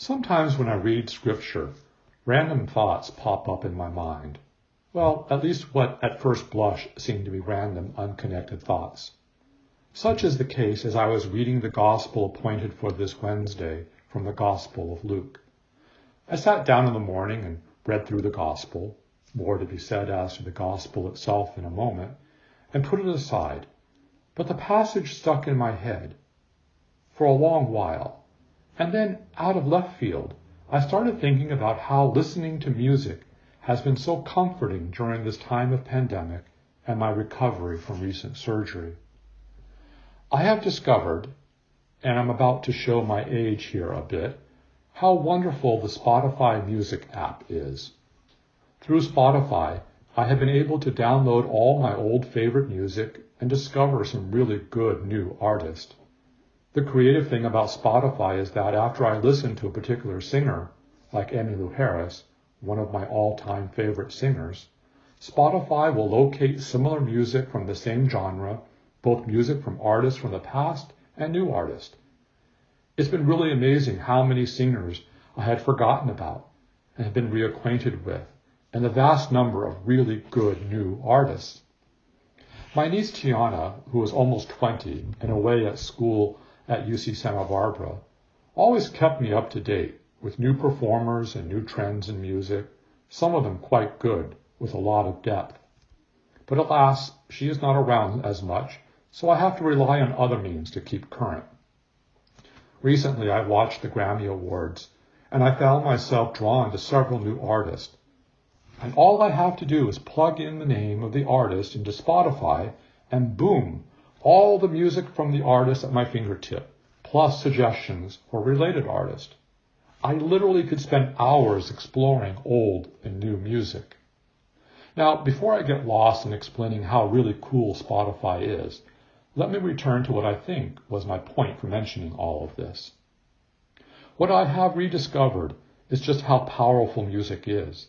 Sometimes when I read scripture, random thoughts pop up in my mind. Well, at least what at first blush seem to be random, unconnected thoughts. Such is the case as I was reading the gospel appointed for this Wednesday from the Gospel of Luke. I sat down in the morning and read through the gospel, more to be said as to the gospel itself in a moment, and put it aside. But the passage stuck in my head for a long while. And then, out of left field, I started thinking about how listening to music has been so comforting during this time of pandemic and my recovery from recent surgery. I have discovered, and I'm about to show my age here a bit, how wonderful the Spotify music app is. Through Spotify, I have been able to download all my old favorite music and discover some really good new artists. The creative thing about Spotify is that after I listen to a particular singer, like Emmylou Harris, one of my all-time favorite singers, Spotify will locate similar music from the same genre, both music from artists from the past and new artists. It's been really amazing how many singers I had forgotten about and have been reacquainted with, and the vast number of really good new artists. My niece Tiana, who is almost 20 and away at school at UC Santa Barbara, always kept me up to date with new performers and new trends in music, some of them quite good, with a lot of depth. But alas, she is not around as much, so I have to rely on other means to keep current. Recently, I watched the Grammy Awards, and I found myself drawn to several new artists. And all I have to do is plug in the name of the artist into Spotify, and boom, all the music from the artist at my fingertip, plus suggestions for related artists. I literally could spend hours exploring old and new music. Now, before I get lost in explaining how really cool Spotify is, let me return to what I think was my point for mentioning all of this. What I have rediscovered is just how powerful music is.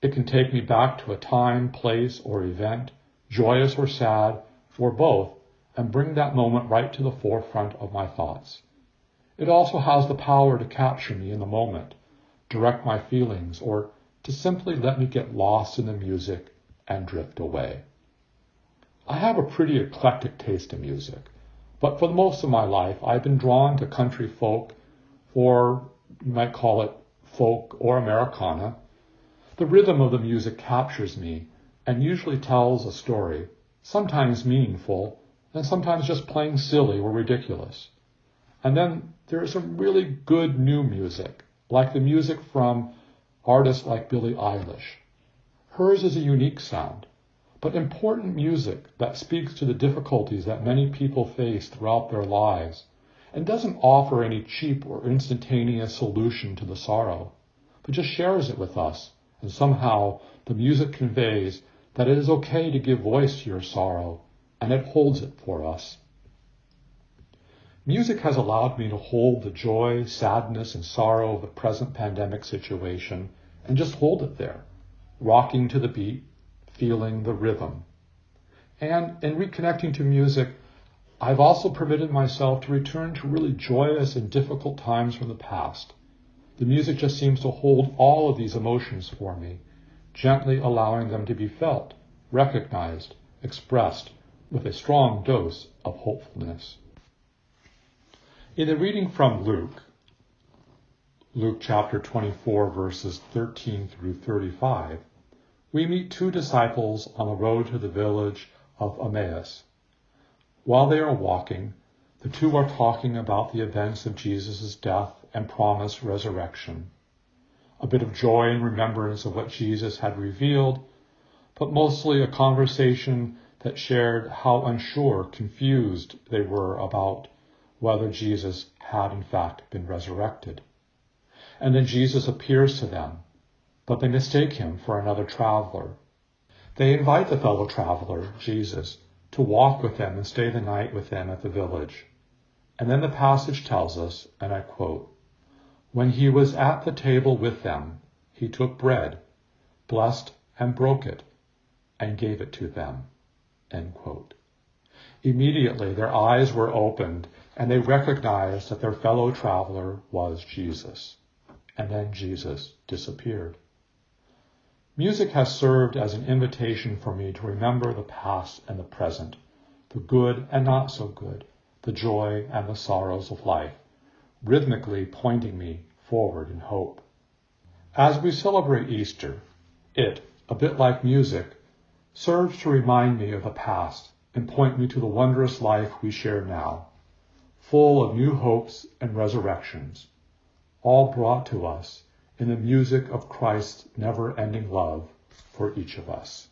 It can take me back to a time, place, or event, joyous or sad, or both, and bring that moment right to the forefront of my thoughts. It also has the power to capture me in the moment, direct my feelings, or to simply let me get lost in the music and drift away. I have a pretty eclectic taste in music, but for most of my life I've been drawn to country folk, or you might call it folk or Americana. The rhythm of the music captures me and usually tells a story, sometimes meaningful, and sometimes just plain silly or ridiculous. And then there is some really good new music, like the music from artists like Billie Eilish. Hers is a unique sound, but important music that speaks to the difficulties that many people face throughout their lives, and doesn't offer any cheap or instantaneous solution to the sorrow, but just shares it with us, and somehow the music conveys that it is okay to give voice to your sorrow, and it holds it for us. Music has allowed me to hold the joy, sadness, and sorrow of the present pandemic situation and just hold it there, rocking to the beat, feeling the rhythm. And in reconnecting to music, I've also permitted myself to return to really joyous and difficult times from the past. The music just seems to hold all of these emotions for me, gently allowing them to be felt, recognized, expressed, with a strong dose of hopefulness. In the reading from Luke chapter 24, verses 13 through 35, we meet two disciples on the road to the village of Emmaus. While they are walking, the two are talking about the events of Jesus' death and promised resurrection. A bit of joy and remembrance of what Jesus had revealed, but mostly a conversation that shared how unsure, confused they were about whether Jesus had in fact been resurrected. And then Jesus appears to them, but they mistake him for another traveler. They invite the fellow traveler, Jesus, to walk with them and stay the night with them at the village. And then the passage tells us, and I quote, "When he was at the table with them, he took bread, blessed and broke it, and gave it to them." End quote. Immediately their eyes were opened, and they recognized that their fellow traveler was Jesus. and then Jesus disappeared. Music has served as an invitation for me to remember the past and the present, the good and not so good, the joy and the sorrows of life, rhythmically pointing me forward in hope. As we celebrate Easter, it, a bit like music, serves to remind me of the past and point me to the wondrous life we share now, full of new hopes and resurrections, all brought to us in the music of Christ's never-ending love for each of us.